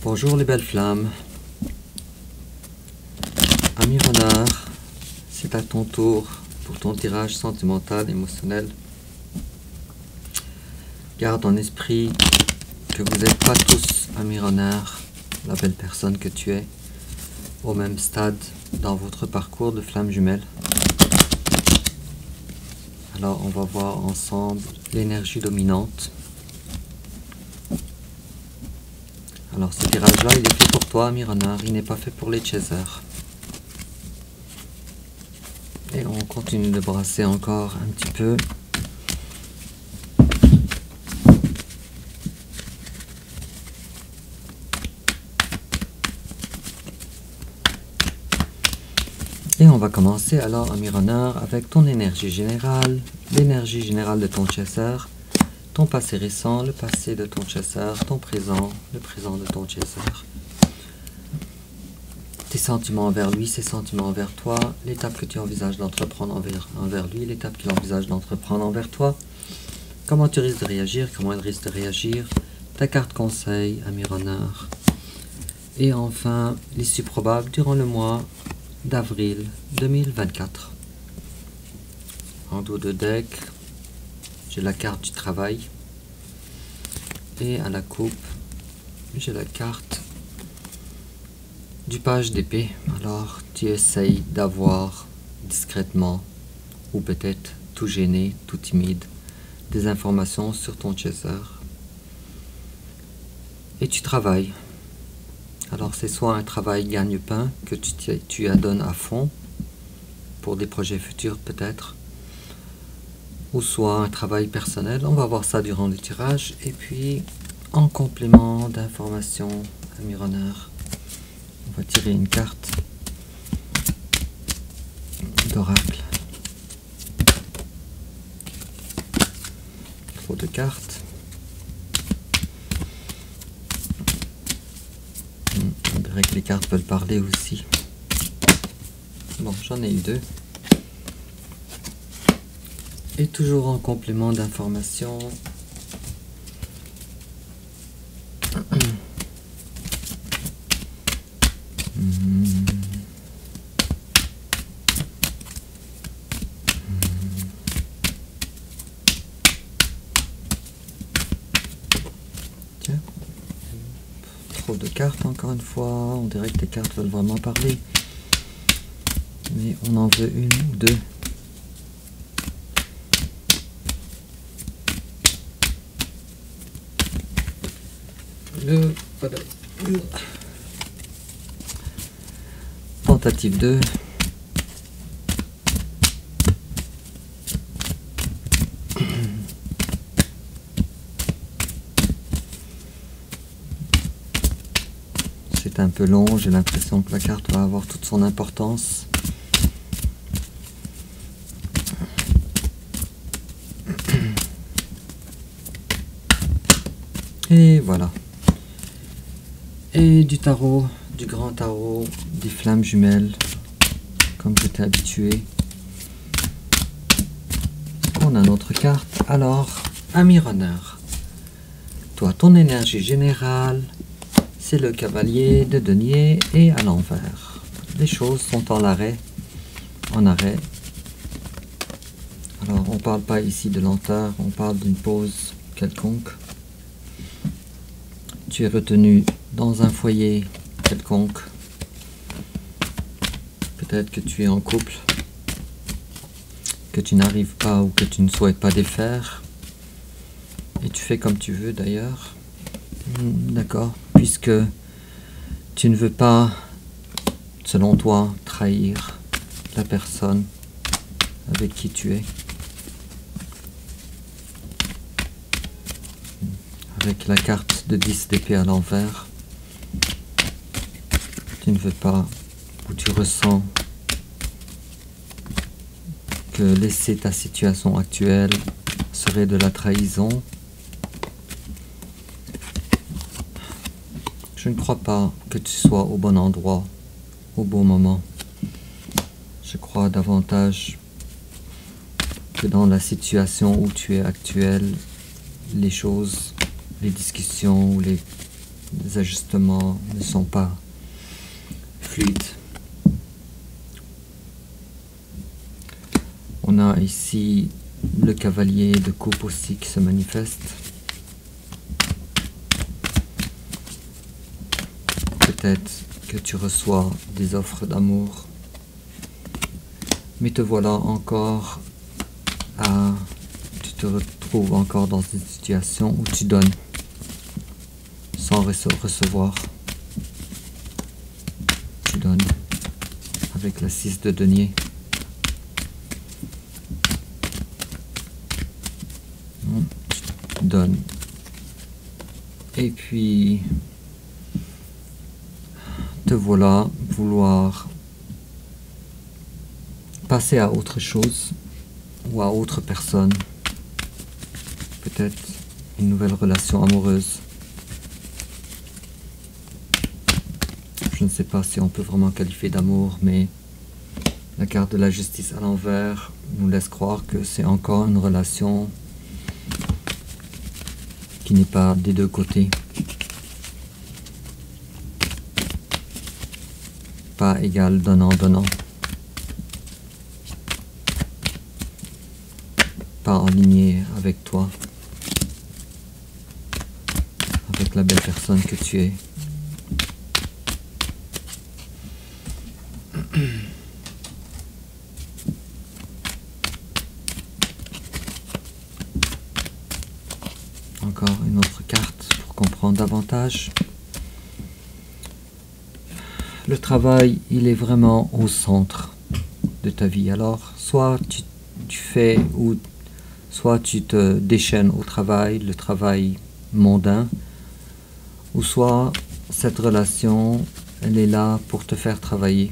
Bonjour les belles flammes. Ami renard, c'est à ton tour pour ton tirage sentimental, émotionnel. Garde en esprit que vous n'êtes pas tous, ami renard, la belle personne que tu es, au même stade dans votre parcours de flamme jumelle. Alors on va voir ensemble l'énergie dominante. Alors ce tirage-là, il est fait pour toi, ami renard, il n'est pas fait pour les chasers. Et on continue de brasser encore un petit peu. Et on va commencer alors, ami renard, avec ton énergie générale, l'énergie générale de ton chasseur, ton passé récent, le passé de ton chasseur, ton présent, le présent de ton chasseur, tes sentiments envers lui, ses sentiments envers toi, l'étape que tu envisages d'entreprendre envers lui, l'étape qu'il envisage d'entreprendre envers toi, comment tu risques de réagir, comment il risque de réagir, ta carte conseil, ami renard, et enfin l'issue probable durant le mois d'avril 2024. En dos de deck, j'ai la carte du travail et à la coupe, j'ai la carte du page d'épée. Alors tu essayes d'avoir discrètement ou peut-être tout gêné, tout timide, des informations sur ton chaser et tu travailles. Alors c'est soit un travail gagne-pain que tu adonnes à fond pour des projets futurs peut-être, ou soit un travail personnel. On va voir ça durant le tirage. Et puis en complément d'informations, ami renard, on va tirer une carte d'oracle. Trop de cartes. On dirait que les cartes veulent parler aussi. Bon, j'en ai eu deux. Et toujours en complément d'information, tiens, trop de cartes encore une fois, on dirait que les cartes veulent vraiment parler, mais on en veut une ou deux. Tentative 2. C'est un peu long, j'ai l'impression que la carte va avoir toute son importance. Et voilà. Et du tarot, du grand tarot, des flammes jumelles, comme j'étais habitué. On a notre carte. Alors, ami renard, toi, ton énergie générale, c'est le cavalier de denier et à l'envers. Les choses sont en arrêt. Alors, on ne parle pas ici de lenteur, on parle d'une pause quelconque. Tu es retenu dans un foyer quelconque. Peut-être que tu es en couple, que tu n'arrives pas ou que tu ne souhaites pas défaire. Et tu fais comme tu veux d'ailleurs. D'accord, puisque tu ne veux pas, selon toi, trahir la personne avec qui tu es. Avec la carte de 10 d'épée à l'envers, tu ne veux pas, ou tu ressens que laisser ta situation actuelle serait de la trahison. Je ne crois pas que tu sois au bon endroit, au bon moment. Je crois davantage que dans la situation où tu es actuelle, les choses, les discussions ou les les ajustements ne sont pas fluides. On a ici le cavalier de coupe aussi qui se manifeste. Peut-être que tu reçois des offres d'amour, mais te voilà encore tu te retrouves encore dans une situation où tu donnes sans recevoir. Tu donnes avec la 6 de denier. Tu donnes. Et puis te voilà vouloir passer à autre chose ou à autre personne, peut-être une nouvelle relation amoureuse. Je ne sais pas si on peut vraiment qualifier d'amour, mais la carte de la justice à l'envers nous laisse croire que c'est encore une relation qui n'est pas des deux côtés. Pas égal donnant-donnant. Pas en lignée avec toi, avec la belle personne que tu es. Encore une autre carte pour comprendre davantage. Le travail, il est vraiment au centre de ta vie. Alors, soit tu fais ou soit tu te déchaînes au travail, le travail mondain, ou soit cette relation, elle est là pour te faire travailler.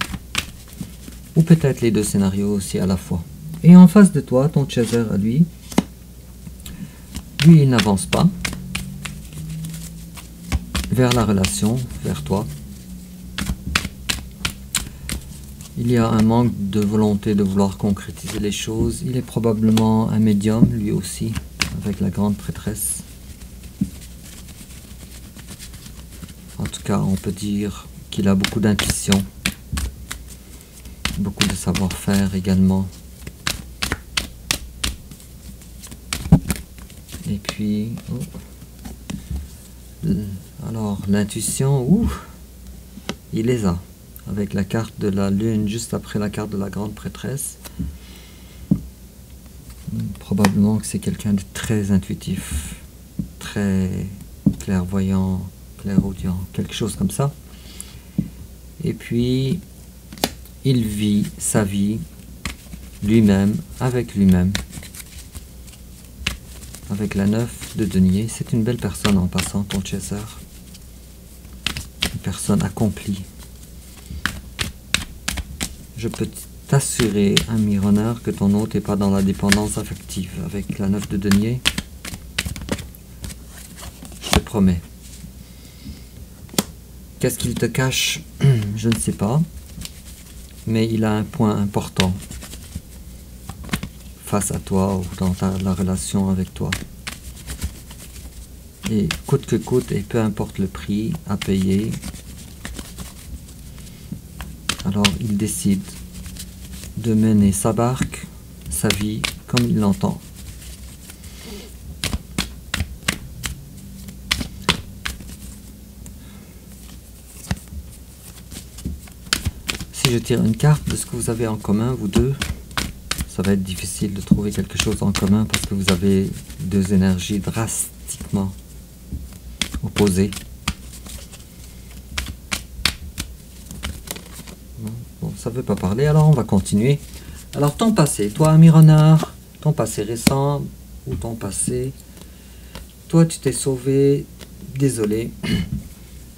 Ou peut-être les deux scénarios aussi à la fois. Et en face de toi, ton chaser à lui, il n'avance pas vers la relation, vers toi. Il y a un manque de volonté de vouloir concrétiser les choses. Il est probablement un médium, lui aussi, avec la grande prêtresse. En tout cas, on peut dire qu'il a beaucoup d'intuition, beaucoup de savoir-faire également. Et puis, alors l'intuition, il les a. Avec la carte de la lune juste après la carte de la grande prêtresse. Probablement que c'est quelqu'un de très intuitif, très clairvoyant, clairaudient, quelque chose comme ça. Et puis, il vit sa vie lui-même, avec lui-même. Avec la 9 de denier, c'est une belle personne en passant, ton chaser. Une personne accomplie. Je peux t'assurer, ami runner, que ton hôte n'est pas dans la dépendance affective. Avec la 9 de denier, je te promets. Qu'est-ce qu'il te cache? Je ne sais pas. Mais il a un point important face à toi ou dans la relation avec toi. Et coûte que coûte, et peu importe le prix à payer, alors il décide de mener sa barque, sa vie, comme il l'entend. Si je tire une carte de ce que vous avez en commun, vous deux, ça va être difficile de trouver quelque chose en commun parce que vous avez deux énergies drastiquement opposées. Bon, ça ne veut pas parler, alors on va continuer. Alors ton passé, toi ami renard, ton passé récent ou ton passé, toi tu t'es sauvé, désolé,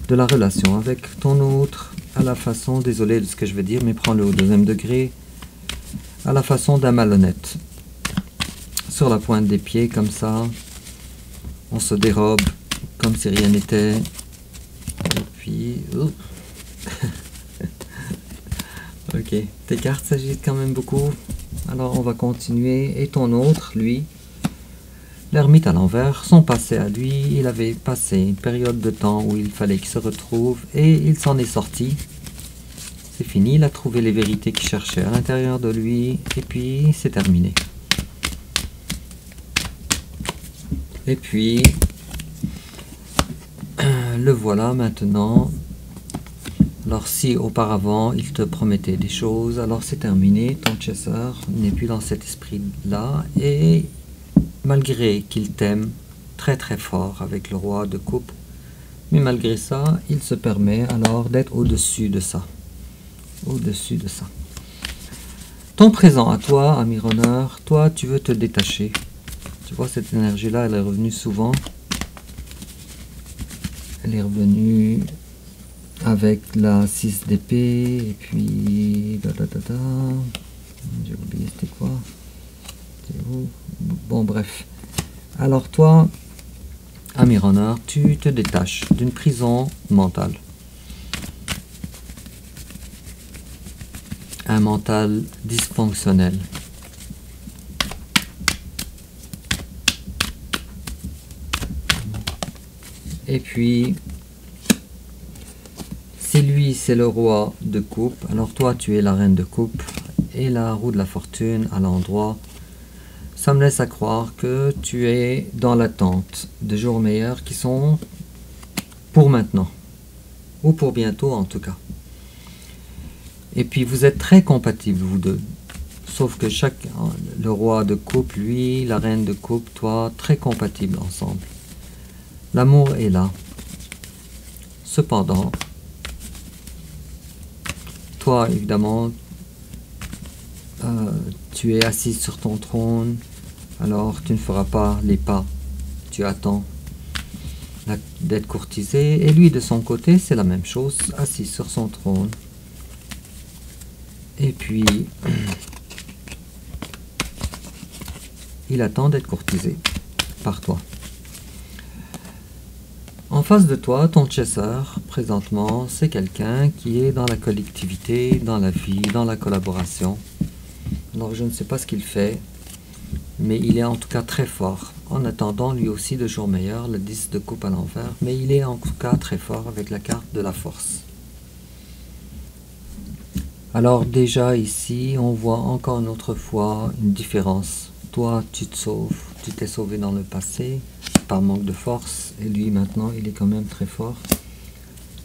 de la relation avec ton autre, à la façon, désolé de ce que je vais dire, mais prends-le au deuxième degré, à la façon d'un malhonnête. Sur la pointe des pieds, comme ça, on se dérobe, comme si rien n'était, et puis... Ok, tes cartes s'agitent quand même beaucoup. Alors on va continuer. Et ton autre, lui, L'ermite à l'envers, son passé à lui, il avait passé une période de temps où il fallait qu'il se retrouve et il s'en est sorti. C'est fini, il a trouvé les vérités qu'il cherchait à l'intérieur de lui et puis c'est terminé. Et puis, le voilà maintenant. Alors si auparavant il te promettait des choses, alors c'est terminé, ton chasseur n'est plus dans cet esprit-là et malgré qu'il t'aime très très fort avec le roi de coupe, mais malgré ça, il se permet alors d'être au-dessus de ça. Au-dessus de ça. Ton présent à toi, ami Runner, toi tu veux te détacher. Tu vois cette énergie-là, elle est revenue souvent. Elle est revenue avec la 6 d'épée et puis... J'ai oublié c'était quoi. Bon bref. Alors toi, ami Runner, tu te détaches d'une prison mentale. Un mental dysfonctionnel. Et puis, si lui c'est le roi de coupe, alors toi tu es la reine de coupe et la roue de la fortune à l'endroit. Ça me laisse à croire que tu es dans l'attente de jours meilleurs qui sont pour maintenant, ou pour bientôt en tout cas. Et puis vous êtes très compatibles vous deux, sauf que le roi de coupe, lui, la reine de coupe, toi, très compatibles ensemble. L'amour est là. Cependant, toi évidemment, tu es assis sur ton trône, alors tu ne feras pas les pas, tu attends d'être courtisé, et lui de son côté c'est la même chose, assis sur son trône, et puis il attend d'être courtisé par toi. En face de toi, ton chasseur, présentement, c'est quelqu'un qui est dans la collectivité, dans la vie, dans la collaboration. Alors je ne sais pas ce qu'il fait, mais il est en tout cas très fort. En attendant lui aussi de jours meilleurs, le 10 de coupe à l'envers, mais il est en tout cas très fort avec la carte de la force. Alors déjà ici, on voit encore une autre fois une différence. Toi, tu te sauves, tu t'es sauvé dans le passé, par manque de force, et lui maintenant, il est quand même très fort.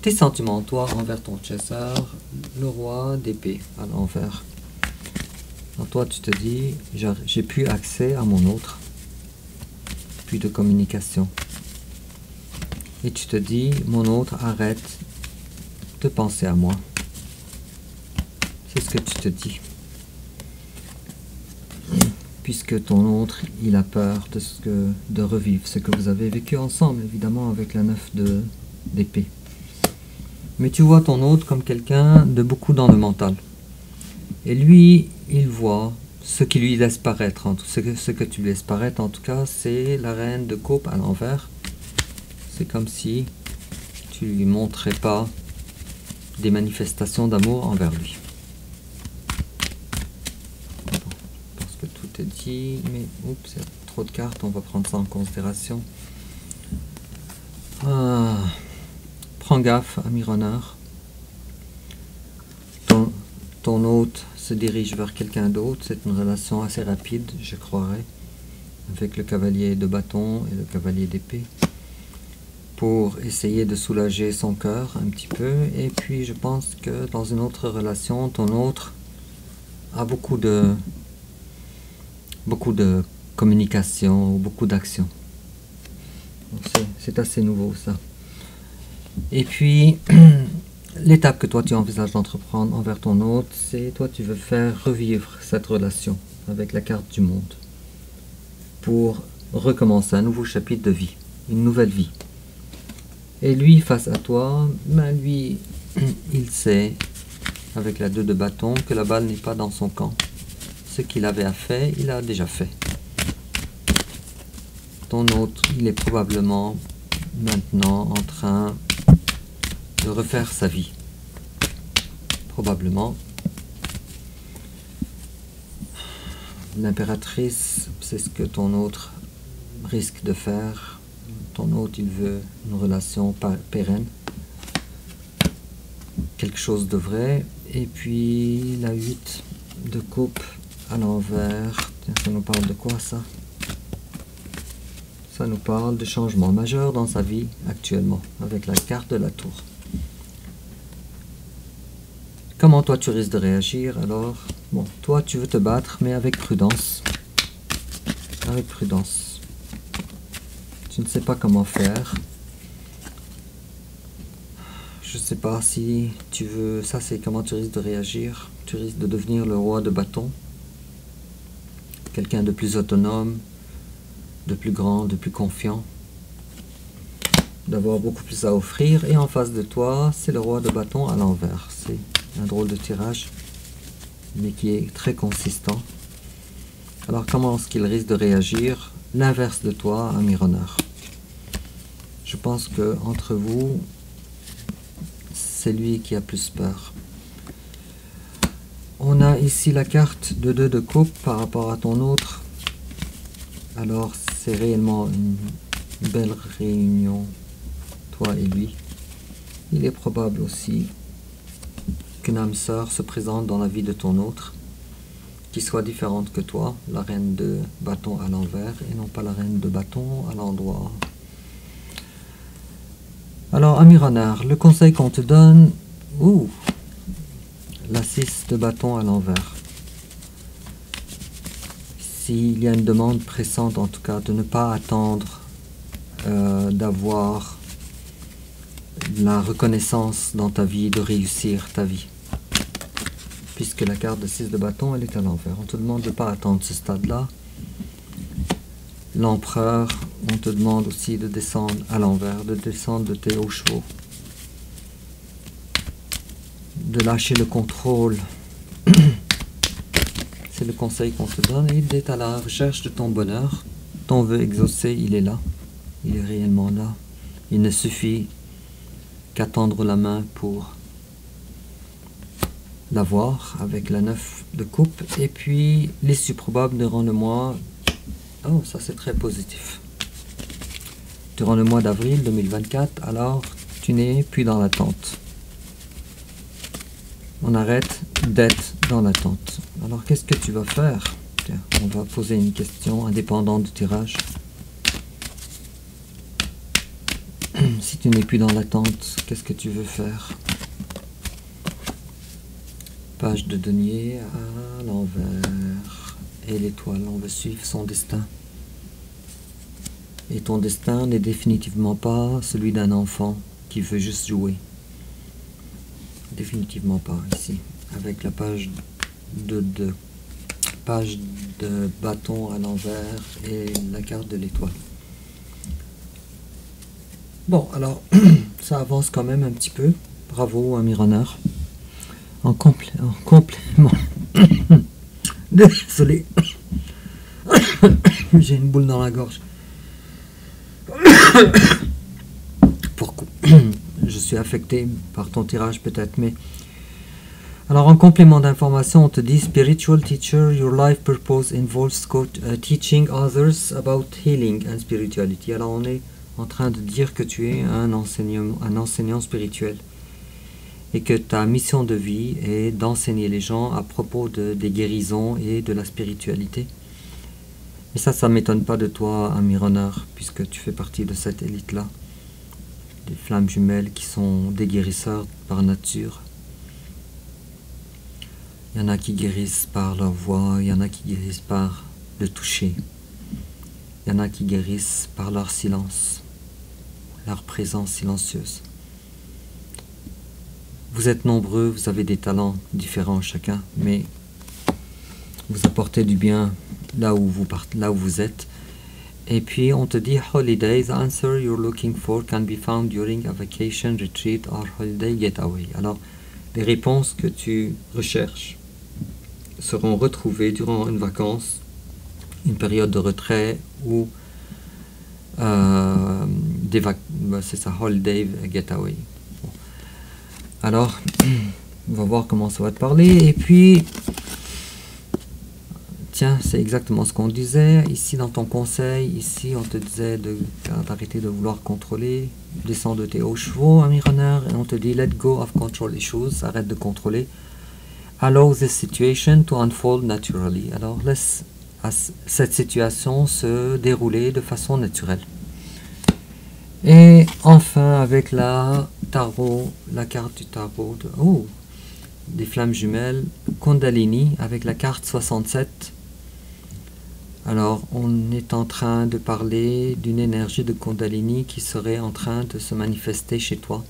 Tes sentiments, toi, envers ton chasseur, le roi d'épée à l'envers. Alors toi, tu te dis, j'ai plus accès à mon autre, plus de communication. Et tu te dis, mon autre, arrête de penser à moi. C'est ce que tu te dis. Puisque ton autre, il a peur de revivre ce que vous avez vécu ensemble, évidemment, avec la 9 d'épée. Mais tu vois ton autre comme quelqu'un de beaucoup dans le mental. Et lui, il voit ce qui lui laisse paraître. Ce que tu laisses paraître, en tout cas, c'est la reine de coupe à l'envers. C'est comme si tu lui montrais pas des manifestations d'amour envers lui. Dit, mais oups, il y a trop de cartes, on va prendre ça en considération. Prends gaffe, ami Runner. Ton hôte se dirige vers quelqu'un d'autre, c'est une relation assez rapide, je croirais, avec le cavalier de bâton et le cavalier d'épée, pour essayer de soulager son cœur un petit peu. Et puis je pense que dans une autre relation, ton autre a beaucoup de communication, beaucoup d'action. C'est assez nouveau ça. Et puis, l'étape que toi tu envisages d'entreprendre envers ton hôte, c'est toi tu veux faire revivre cette relation avec la carte du monde pour recommencer un nouveau chapitre de vie, une nouvelle vie. Et lui, face à toi, ben lui, il sait, avec la 2 de bâton, que la balle n'est pas dans son camp. Ce qu'il avait à faire, il a déjà fait. Ton autre, il est probablement maintenant en train de refaire sa vie. Probablement. L'impératrice, c'est ce que ton autre risque de faire. Ton hôte, il veut une relation pérenne. Quelque chose de vrai. Et puis la 8 de coupe à l'envers. Ça nous parle de quoi ça? Ça nous parle de changements majeurs dans sa vie actuellement, avec la carte de la tour. Comment toi tu risques de réagir? Alors, bon, toi tu veux te battre, mais avec prudence. Avec prudence. Tu ne sais pas comment faire. Je ne sais pas si tu veux... Ça c'est comment tu risques de réagir. Tu risques de devenir le roi de bâton. Quelqu'un de plus autonome, de plus grand, de plus confiant, d'avoir beaucoup plus à offrir, et en face de toi, c'est le roi de bâton à l'envers. C'est un drôle de tirage, mais qui est très consistant. Alors comment est-ce qu'il risque de réagir? L'inverse de toi, un mironneur. Je pense que entre vous, c'est lui qui a plus peur. On a ici la carte de 2 de coupe par rapport à ton autre. Alors c'est réellement une belle réunion, toi et lui. Il est probable aussi qu'une âme sœur se présente dans la vie de ton autre, qui soit différente que toi, la reine de bâton à l'envers et non pas la reine de bâton à l'endroit. Alors ami renard, le conseil qu'on te donne, la 6 de bâton à l'envers. S'il y a une demande pressante, en tout cas, de ne pas attendre d'avoir la reconnaissance dans ta vie, de réussir ta vie. Puisque la carte de 6 de bâton, elle est à l'envers. On te demande de ne pas attendre ce stade-là. L'empereur, on te demande aussi de descendre à l'envers, de descendre de tes hauts chevaux. De lâcher le contrôle. C'est le conseil qu'on te donne, et d'être à la recherche de ton bonheur. Ton vœu exaucé, il est là. Il est réellement là. Il ne suffit qu'à tendre la main pour l'avoir avec la 9 de coupe. Et puis, l'issue probable durant le mois... Oh, ça c'est très positif. Durant le mois d'avril 2024, alors tu n'es plus dans l'attente. On arrête d'être dans l'attente. Alors qu'est-ce que tu vas faire? Tiens, on va poser une question indépendante du tirage. Si tu n'es plus dans l'attente, qu'est-ce que tu veux faire? Page de denier à l'envers. Et l'étoile, on veut suivre son destin. Et ton destin n'est définitivement pas celui d'un enfant qui veut juste jouer. Définitivement pas ici. Avec la page de bâton à l'envers et la carte de l'étoile. Bon, alors, ça avance quand même un petit peu. Bravo, ami renard. En complément. Désolé. J'ai une boule dans la gorge. Pourquoi? Je suis affecté par ton tirage peut-être, mais... Alors en complément d'information, on te dit Spiritual teacher, your life purpose involves teaching others about healing and spirituality. Alors on est en train de dire que tu es un enseignant spirituel et que ta mission de vie est d'enseigner les gens à propos des guérisons et de la spiritualité. Et ça ne m'étonne pas de toi, ami renard, puisque tu fais partie de cette élite-là. Des flammes jumelles qui sont des guérisseurs par nature. Il y en a qui guérissent par leur voix, il y en a qui guérissent par le toucher. Il y en a qui guérissent par leur silence, leur présence silencieuse. Vous êtes nombreux, vous avez des talents différents chacun, mais vous apportez du bien là où vous êtes. Et puis on te dit holiday, the answer you're looking for can be found during a vacation, retreat or holiday getaway. Alors les réponses que tu recherches seront retrouvées durant une vacance, une période de retrait ou c'est ça, holiday getaway. Bon. Alors on va voir comment ça va te parler. Et puis tiens, c'est exactement ce qu'on disait. Ici, dans ton conseil, ici, on te disait d'arrêter de vouloir contrôler. Descends de tes hauts chevaux, ami renard. Et on te dit, let go of control issues. Arrête de contrôler. Allow this situation to unfold naturally. Alors, laisse cette situation se dérouler de façon naturelle. Et enfin, avec la tarot, la carte du tarot des flammes jumelles, Kundalini, avec la carte 67. Alors, on est en train de parler d'une énergie de Kundalini qui serait en train de se manifester chez toi.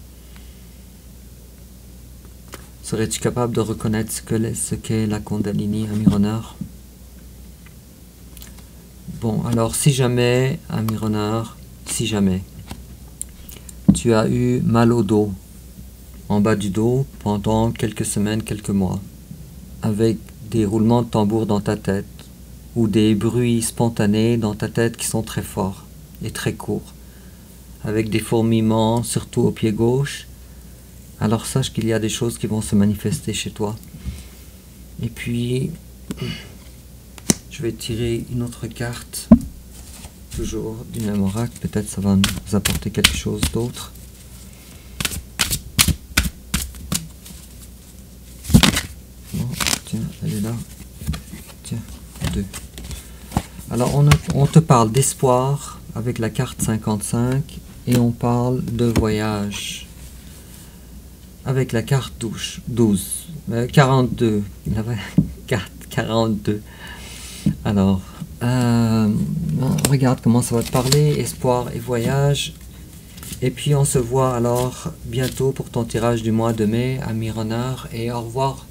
Serais-tu capable de reconnaître ce qu'est la Kundalini, ami renard? Bon, alors si jamais, ami renard, si jamais, tu as eu mal au dos, en bas du dos, pendant quelques semaines, quelques mois, avec des roulements de tambour dans ta tête, ou des bruits spontanés dans ta tête qui sont très forts et très courts, avec des fourmillements, surtout au pied gauche, alors sache qu'il y a des choses qui vont se manifester chez toi. Et puis, je vais tirer une autre carte, toujours du même oracle, peut-être ça va nous apporter quelque chose d'autre. Non, tiens, elle est là. Tiens, 2. Alors, on te parle d'espoir avec la carte 55 et on parle de voyage avec la carte 42. La carte 42. Alors, regarde comment ça va te parler, espoir et voyage. Et puis on se voit alors bientôt pour ton tirage du mois de mai, ami renard, et au revoir.